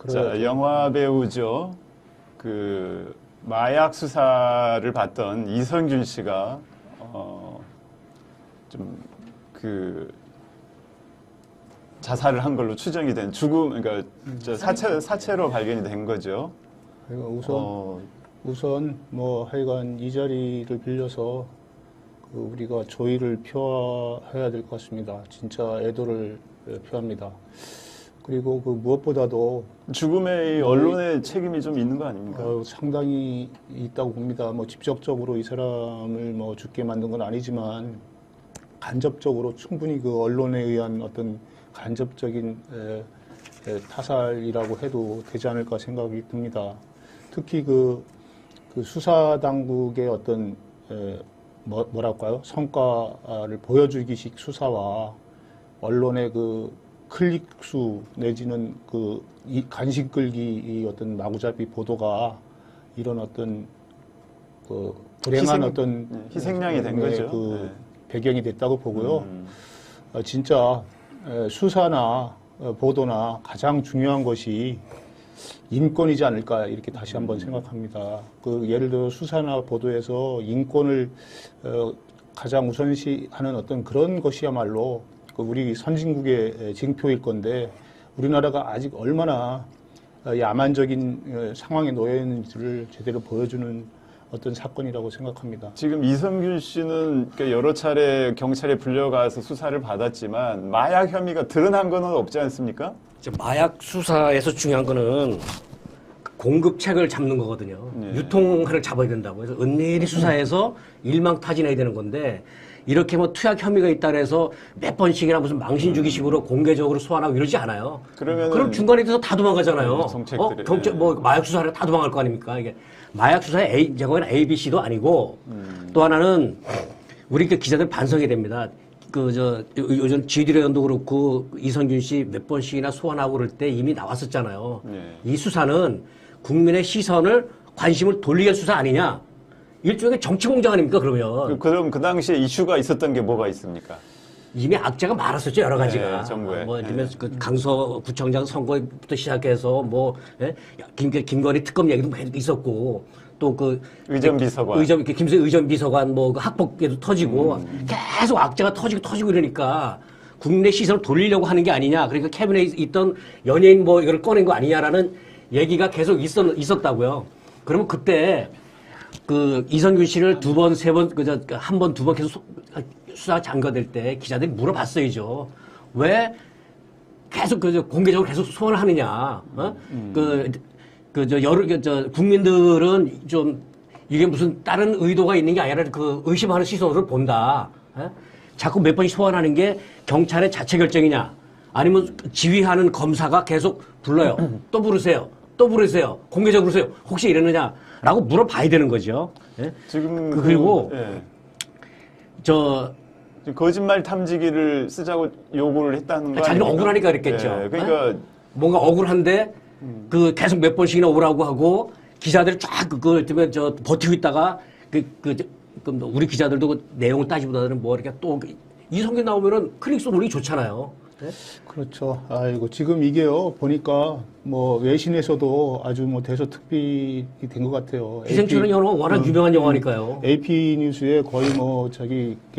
자, 영화 배우죠. 그 마약 수사를 받던 이성균 씨가 좀 그 자살을 한 걸로 추정이 된 그러니까 사체로 발견이 된 거죠. 우선 뭐 하여간 이 자리를 빌려서 우리가 조의를 표해야 될 것 같습니다. 진짜 애도를 표합니다. 그리고 무엇보다도 죽음에 언론의 책임이 좀 있는 거 아닙니까? 상당히 있다고 봅니다. 뭐 직접적으로 이 사람을 뭐 죽게 만든 건 아니지만 간접적으로 충분히 그 언론에 의한 어떤 간접적인 타살이라고 해도 되지 않을까 생각이 듭니다. 특히 그 수사 당국의 어떤 뭐랄까요? 성과를 보여주기식 수사와 언론의 그 클릭 수 내지는 이 관심 끌기 이 어떤 마구잡이 보도가 이런 어떤 불행한 희생양이 된 거죠. 배경이 됐다고 보고요. 진짜 수사나 보도나 가장 중요한 것이 인권이지 않을까 이렇게 다시 한번 생각합니다. 예를 들어 수사나 보도에서 인권을 가장 우선시하는 어떤 그런 것이야말로 우리 선진국의 징표일 건데 우리나라가 아직 얼마나 야만적인 상황에 놓여 있는지를 제대로 보여주는 어떤 사건이라고 생각합니다. 지금 이성균 씨는 여러 차례 경찰에 불려가서 수사를 받았지만 마약 혐의가 드러난 건 없지 않습니까? 마약 수사에서 중요한 거는 공급책을 잡는 거거든요. 네. 유통을 잡아야 된다고. 그래서 은밀히 수사해서 일망타진해야 되는 건데 이렇게 뭐 투약 혐의가 있다 그래서 몇 번씩이나 무슨 망신주기식으로 공개적으로 소환하고 이러지 않아요. 그럼 중간에 있어서 다 도망가잖아요. 경찰 뭐 마약 수사를 다 도망갈 거 아닙니까? 이게 마약 수사의 제목에는 A, B, C도 아니고 또 하나는 우리 기자들 반성해야 됩니다. 요즘 GD연도 그렇고 이성균 씨 몇 번씩이나 소환하고 그럴 때 이미 나왔었잖아요. 네. 이 수사는 국민의 시선을 관심을 돌리게 할 수사 아니냐? 일종의 정치 공작 아닙니까, 그러면? 그럼 그 당시에 이슈가 있었던 게 뭐가 있습니까? 이미 악재가 많았었죠, 여러 가지가. 네, 정부에. 뭐, 예를 들면, 강서구청장 선거부터 시작해서, 김건희 특검 얘기도 있었고, 또 의전비서관. 김수희 의전비서관 학폭에도 터지고, 계속 악재가 터지고 이러니까, 국내 시선을 돌리려고 하는 게 아니냐. 그러니까 캐비넷에 있던 연예인 이걸 꺼낸 거 아니냐라는 얘기가 계속 있었다고요. 그러면 그때, 이성균 씨를 두 번, 세 번, 한 번, 두 번 계속 수사 장거될 때 기자들이 물어봤어야죠. 왜 계속 공개적으로 계속 소환을 하느냐. 국민들은 좀 이게 무슨 다른 의도가 있는 게 아니라 의심하는 시선으로 본다. 자꾸 몇 번씩 소환하는 게 경찰의 자체 결정이냐. 아니면 지휘하는 검사가 계속 불러요. 또 부르세요. 공개적으로 부르세요. 혹시 이러느냐. 라고 물어봐야 되는 거죠. 예? 지금 그리고 거짓말 탐지기를 쓰자고 요구를 했다는 거 아닙니까? 자기는 억울하니까 그랬겠죠. 네, 그러니까 뭔가 억울한데 계속 몇 번씩이나 오라고 하고 기자들이 쫙 버티고 있다가 우리 기자들도 내용을 따지보다는 이렇게 또 이성균 나오면은 클릭수 올리기 좋잖아요. 네? 그렇죠. 아이고, 지금 이게요, 보니까 외신에서도 아주 대서특필이 된 것 같아요. 기생충은 영화 워낙 유명한 영화니까요. AP 뉴스에 거의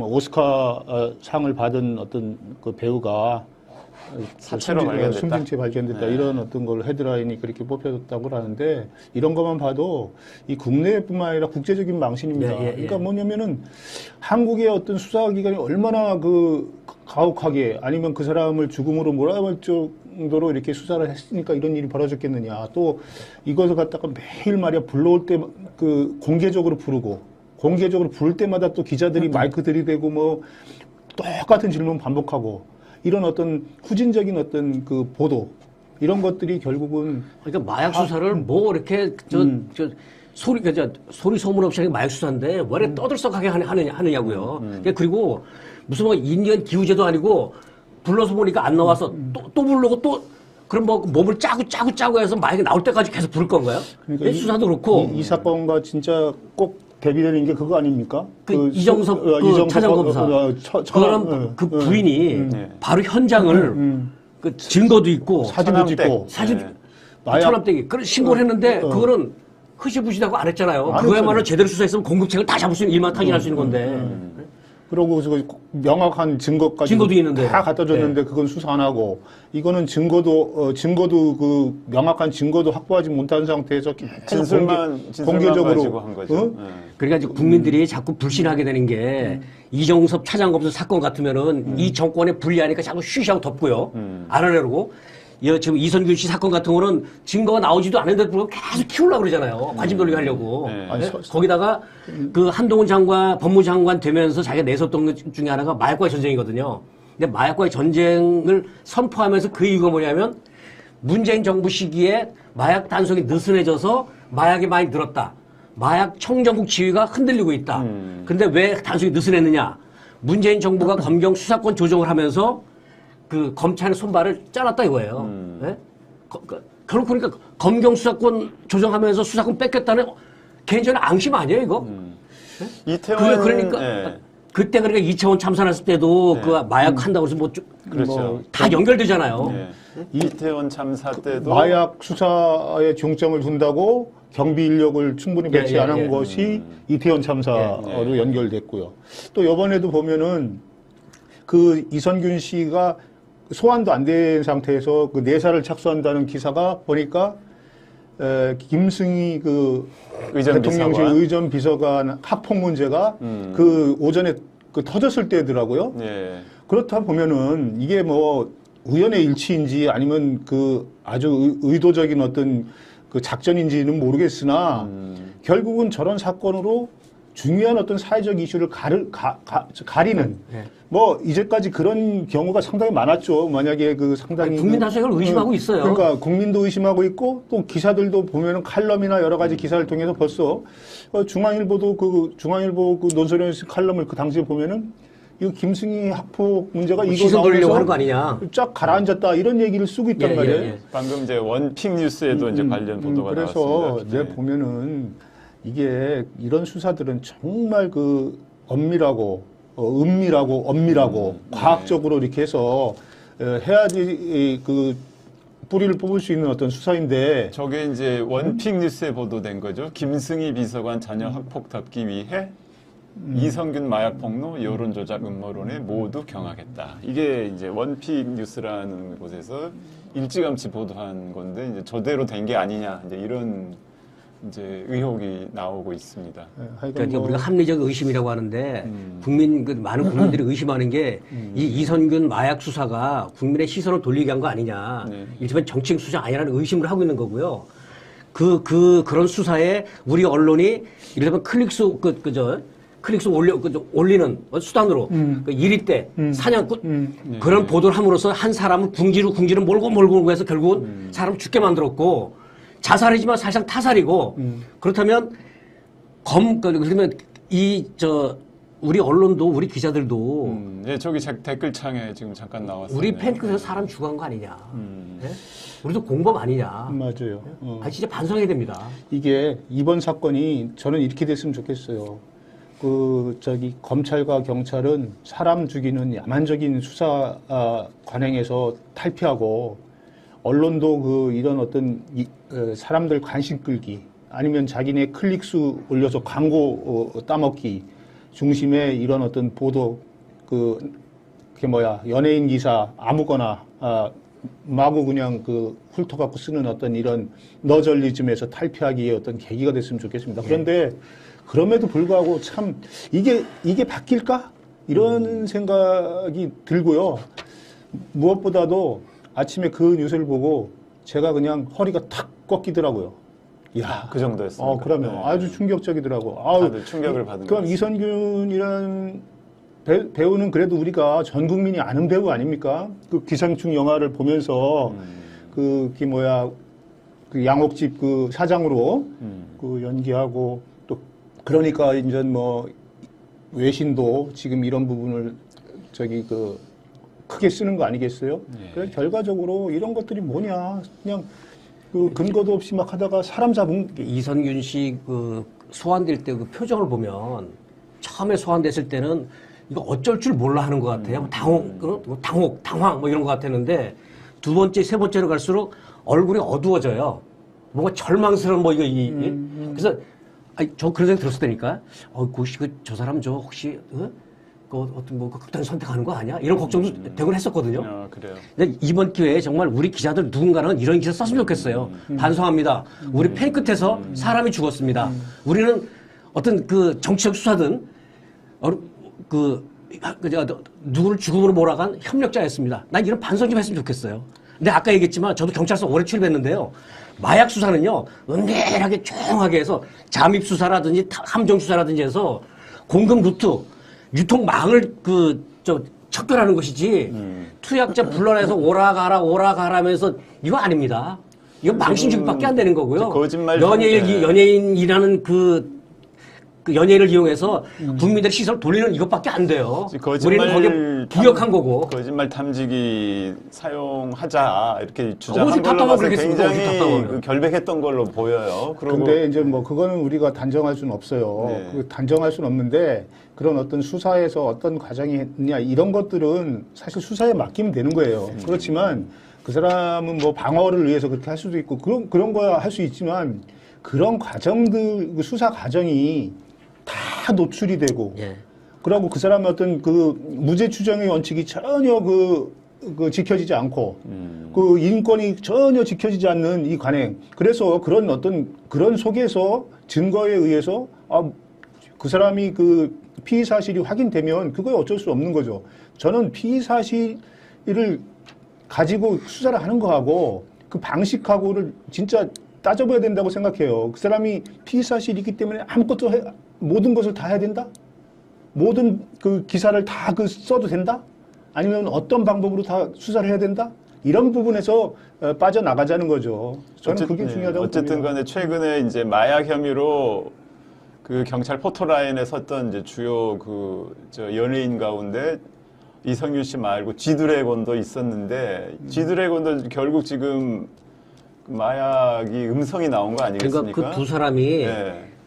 오스카 상을 받은 어떤 배우가 사체로 발견됐다. 숨진 채 발견됐다. 네. 이런 어떤 걸 헤드라인이 그렇게 뽑혀졌다고 하는데 이런 것만 봐도 이 국내뿐만 아니라 국제적인 망신입니다. 그러니까 뭐냐면은 한국의 어떤 수사기관이 얼마나 가혹하게 아니면 그 사람을 죽음으로 몰아갈 정도로 이렇게 수사를 했으니까 이런 일이 벌어졌겠느냐. 또 이것을 갖다가 매일 말이야 불러올 때 공개적으로 부르고 공개적으로 부를 때마다 또 기자들이 마이크 들이대고 똑같은 질문 반복하고 이런 어떤 후진적인 어떤 보도 이런 것들이 결국은 그러니까 마약 수사를 이렇게 소리 소문 없이 하는 마약 수사인데 왜 이렇게 떠들썩하게 하느냐고요. 그리고 무슨 인디언 기후제도 아니고 불러서 보니까 안 나와서 또 부르고 그럼 몸을 짜고 해서 마약이 나올 때까지 계속 부를 건가요? 그러니까 수사도 그렇고 이 사건과 진짜 꼭 대비되는 게 그거 아닙니까? 이정석 차장검사. 그럼 부인이 바로 현장을 증거도 있고 사진도 찍고 천암대기. 그런 신고를 했는데 그거는 흐시부시하고 안 했잖아요. 안 그거야말로 했잖아요. 제대로 수사했으면 공급책을 다 잡을 수 있는 일만 타진할 수 있는 건데. 그러고 명확한 증거까지 증거도 있는데. 다 갖다 줬는데 그건 수사 안 하고 이거는 증거도 그 명확한 증거도 확보하지 못한 상태에서 진술만 공개적으로 가지고 한 거죠. 네. 그러니까 이제 국민들이 자꾸 불신하게 되는 게 이정섭 차장검사 사건 같으면은 이 정권에 불리하니까 자꾸 쉬쉬하고 덮고요. 안 하려고. 지금 이선균 씨 사건 같은 거는 증거가 나오지도 않는데도 불구하고 계속 키우려고 그러잖아요. 관심 돌리게 하려고. 네. 아니, 거기다가 그 한동훈 장관, 법무장관 되면서 자기가 내섰던 것 중에 하나가 마약과의 전쟁이거든요. 근데 마약과의 전쟁을 선포하면서 그 이유가 뭐냐면 문재인 정부 시기에 마약 단속이 느슨해져서 마약이 많이 늘었다. 마약 청정국 지위가 흔들리고 있다. 근데 왜 단속이 느슨했느냐? 문재인 정부가 검경 수사권 조정을 하면서 그 검찰의 손발을 짜놨다 이거예요. 네? 결국 그러니까 검경 수사권 조정하면서 수사권 뺏겼다는 개인적인 앙심 아니에요 이거? 이태원 그러니까 네. 그때 그러니까 이태원 참사했을 때도 네. 그 마약 한다고 해서 그렇죠. 다 연결되잖아요. 네. 이태원 참사 때도 마약 수사에 중점을 둔다고 경비 인력을 충분히 배치 안 한 것이 이태원 참사로 연결됐고요. 또 이번에도 보면은 그 이선균 씨가 소환도 안 된 상태에서 그 내사를 착수한다는 기사가 보니까 김승희 그 대통령실 의전 비서관 학폭 문제가 그 오전에 그 터졌을 때더라고요. 네. 그렇다 보면은 이게 뭐 우연의 일치인지 아니면 그 아주 의도적인 어떤 그 작전인지는 모르겠으나 결국은 저런 사건으로 중요한 어떤 사회적 이슈를 가리는 뭐 이제까지 그런 경우가 상당히 많았죠. 만약에 그 상당히 국민 다수가 이걸 의심하고 있어요. 그러니까 국민도 의심하고 있고 또 기사들도 보면은 칼럼이나 여러 가지 기사를 통해서 벌써 중앙일보도 중앙일보 그 논설위원 칼럼을 그 당시에 보면은 이거 김승희 학폭 문제가 이거 시선 돌리려고 하는 거 나오면서 아니냐? 쫙 가라앉았다 이런 얘기를 쓰고 있단 말이에요. 방금 이제 원픽 뉴스에도 이제 관련 보도가 그래서 나왔습니다. 내가 보면은 이게 이런 수사들은 정말 그 엄밀하고 은밀하고 엄밀하고 과학적으로 이렇게 해서 해야지 그 뿌리를 뽑을 수 있는 어떤 수사인데 저게 이제 원픽 뉴스에 보도된 거죠. 김승희 비서관 자녀 학폭 덮기 위해 이선균 마약 폭로 여론 조작 음모론에 모두 경하겠다. 이게 이제 원픽 뉴스라는 곳에서 일찌감치 보도한 건데 이제 저대로 된 게 아니냐 이제 이런 이제 의혹이 나오고 있습니다. 그러니까 우리가 합리적 의심이라고 하는데 많은 국민들이 의심하는 게 이 이선균 마약 수사가 국민의 시선을 돌리게 한 거 아니냐. 일종의 정치적 수사 아니라는 의심을 하고 있는 거고요. 그런 수사에 우리 언론이 이를테면 클릭수 올리는 수단으로 그 1위 때 사냥꾼 그런 보도를 함으로써 한 사람을 궁지로 몰고 해서 결국은 사람 죽게 만들었고 자살이지만 사실상 타살이고 그렇다면 그러면 우리 언론도 우리 기자들도 예, 저기 댓글창에 지금 잠깐 나왔어요. 우리 팬클에서 사람 죽은 거 아니냐? 네? 우리도 공범 아니냐? 맞아요. 진짜 반성해야 됩니다. 이게 이번 사건이 저는 이렇게 됐으면 좋겠어요. 검찰과 경찰은 사람 죽이는 야만적인 수사 관행에서 탈피하고 언론도 이런 어떤 사람들 관심 끌기 아니면 자기네 클릭수 올려서 광고 따먹기 중심의 이런 어떤 보도 연예인 기사 아무거나 마구 그냥 훑어갖고 쓰는 어떤 이런 너절리즘에서 탈피하기에 어떤 계기가 됐으면 좋겠습니다. 그런데 그럼에도 불구하고 참 이게 바뀔까? 이런 생각이 들고요. 무엇보다도 아침에 그 뉴스를 보고 제가 그냥 허리가 탁 꺾이더라고요. 이야, 그 정도였습니다. 그러면 네. 아주 충격적이더라고. 다들 충격을 받은 그럼 것 이선균이라는 배우는 그래도 우리가 전 국민이 아는 배우 아닙니까? 그 기생충 영화를 보면서 그 양옥집 그 사장으로 그 연기하고 또 그러니까 이제 뭐 외신도 지금 이런 부분을 크게 쓰는 거 아니겠어요? 그래서 결과적으로 이런 것들이 뭐냐 그냥 근거도 없이 막 하다가 사람 잡은 이선균 씨 소환될 때 그 표정을 보면 처음에 소환됐을 때는 이거 어쩔 줄 몰라 하는 것 같아요. 당황 뭐 이런 것 같았는데 두 번째, 세 번째로 갈수록 얼굴이 어두워져요. 뭔가 절망스러운 뭐 이거 그래서 아니, 저 그런 생각 들었을 때니까 혹시 저 사람 저 혹시 어떤 뭐 극단 선택하는 거 아니야? 이런 걱정도 되곤 했었거든요. 그래요. 근데 이번 기회에 정말 우리 기자들 누군가는 이런 기사 썼으면 좋겠어요. 반성합니다. 우리 팬 끝에서 사람이 죽었습니다. 우리는 어떤 그 정치적 수사든 누구를 죽음으로 몰아간 협력자였습니다. 난 이런 반성 좀 했으면 좋겠어요. 근데 아까 얘기했지만 저도 경찰서 오래 출입했는데요. 마약 수사는요, 은밀하게 조용하게 해서 잠입 수사라든지 함정 수사라든지 해서 공급 루트, 유통망을 척결하는 것이지 투약자 불러내서 오라가라면서 이거 아닙니다. 이거 망신주기밖에 안 되는 거고요. 거짓말 연예인이라는 그 연예인을 이용해서 국민들의 시선을 돌리는 이것밖에 안 돼요. 우리는 거기에 부역한 거고. 거짓말 탐지기 사용하자 이렇게 주장한 걸로 봐서 굉장히 결백했던 걸로 보여요. 그런데 이제 뭐 그거는 우리가 단정할 수는 없어요. 네. 단정할 수는 없는데 그런 어떤 수사에서 어떤 과정이 있느냐 이런 것들은 사실 수사에 맡기면 되는 거예요. 그렇지만 그 사람은 뭐 방어를 위해서 그렇게 할 수도 있고 그런 거야 할 수 있지만 그런 과정들 수사 과정이 다 노출이 되고, 그러고 그 사람의 어떤 그 무죄 추정의 원칙이 전혀 지켜지지 않고, 그 인권이 전혀 지켜지지 않는 이 관행. 그래서 그런 속에서 증거에 의해서, 그 사람이 그 피의 사실이 확인되면 그거에 어쩔 수 없는 거죠. 저는 피의 사실을 가지고 수사를 하는 거하고 그 방식하고를 진짜 따져봐야 된다고 생각해요. 그 사람이 피의 사실이 있기 때문에 모든 것을 다 해야 된다? 모든 그 기사를 다 써도 된다? 아니면 어떤 방법으로 다 수사를 해야 된다? 이런 부분에서 빠져나가자는 거죠. 저는 그게 중요하다고 어쨌든 봅니다. 간에 최근에 이제 마약 혐의로 그 경찰 포토라인에 섰던 이제 주요 연예인 가운데 이성균 씨 말고 G드래곤도 있었는데 G드래곤도 결국 지금 마약이 음성이 나온 거 아니겠습니까? 그러니까 그 두 사람이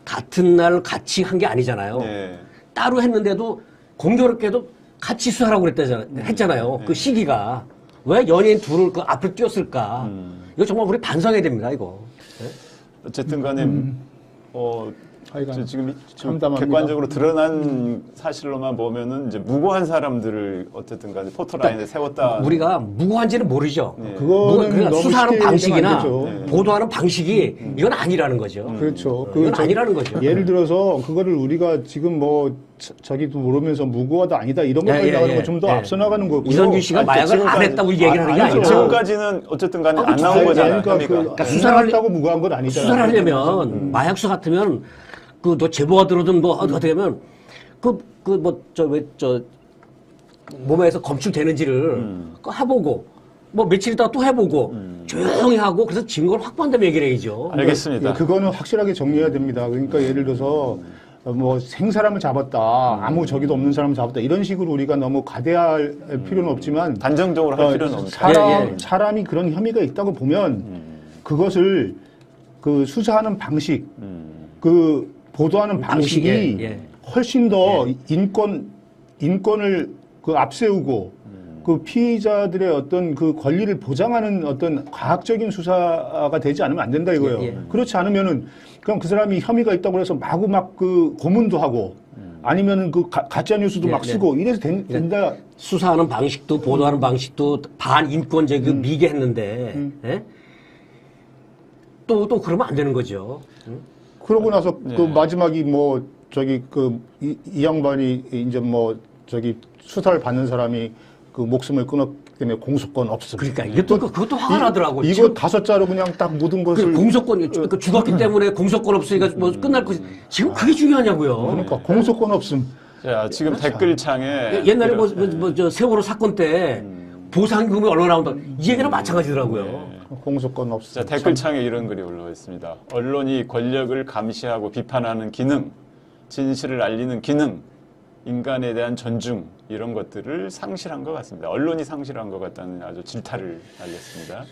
같은 날 같이 한 게 아니잖아요. 따로 했는데도 공교롭게도 같이 수사라고 했잖아요. 그 시기가. 왜 연예인 둘을 그 앞을 띄웠을까? 이거 정말 우리 반성해야 됩니다, 이거. 어쨌든 간에 지금 참담합니다. 객관적으로 드러난 사실로만 보면은 이제 무고한 사람들을 어쨌든 간에 포토라인에 세웠다. 우리가 무고한지는 모르죠. 그거는 너무 수사하는 쉽게 방식이나 얘기하면 안 되죠. 보도하는 방식이 이건 아니라는 거죠. 그렇죠. 이건 아니라는 거죠. 예를 들어서 그거를 우리가 지금 자기도 모르면서 무고하다 아니다 이런 것까지 나가는 거 좀 더 앞서 나가는 거고요. 이성균 씨가 마약을 안 했다고 얘기를 하는 게 아니고 지금까지는 어쨌든 간에 안 나온 거잖아요. 그러니까 수사를 했다고 무고한 건 아니잖아요. 수사를 하려면 마약 수사 같으면 너 제보가 들어오든 어떻게 하면 몸에서 검출되는지를 해보고 며칠 있다가 또 해보고 조용히 하고 그래서 증거를 확보한다면 얘기를 해야죠. 알겠습니다. 그거는 확실하게 정리해야 됩니다. 그러니까 예를 들어서 생사람을 잡았다, 아무 적이도 없는 사람을 잡았다 이런 식으로 우리가 너무 과대할 필요는 없지만 단정적으로 할 필요는 없습니다. 사람이 그런 혐의가 있다고 보면 그것을 수사하는 방식, 보도하는 방식이 훨씬 더 인권을 앞세우고 피의자들의 어떤 권리를 보장하는 어떤 과학적인 수사가 되지 않으면 안 된다 이거예요. 그렇지 않으면은 그럼 그 사람이 혐의가 있다고 해서 마구 고문도 하고 아니면은 가짜 뉴스도 막 쓰고 이래서 된다. 수사하는 방식도 보도하는 방식도 반인권적이고 미개했는데 또 그러면 안 되는 거죠. 그러고 나서 마지막이 이 양반이 이제 수사를 받는 사람이 목숨을 끊었기 때문에 공소권 없음. 그러니까 그것도 화가 나더라고요. 이거 5자로 그냥 딱 모든 것을 공소권 죽었기 때문에 공소권 없으니까 끝날 거 지금 그게 중요하냐고요. 그러니까 공소권 없음. 자, 지금 댓글창에 옛날에 세월호 사건 때 보상금이 얼마 나온다 이 얘기랑 마찬가지더라고요. 공소권 없음. 자, 댓글창에 이런 글이 올라와 있습니다. 언론이 권력을 감시하고 비판하는 기능, 진실을 알리는 기능, 인간에 대한 존중 이런 것들을 상실한 것 같습니다. 언론이 상실한 것 같다는 아주 질타를 날렸습니다.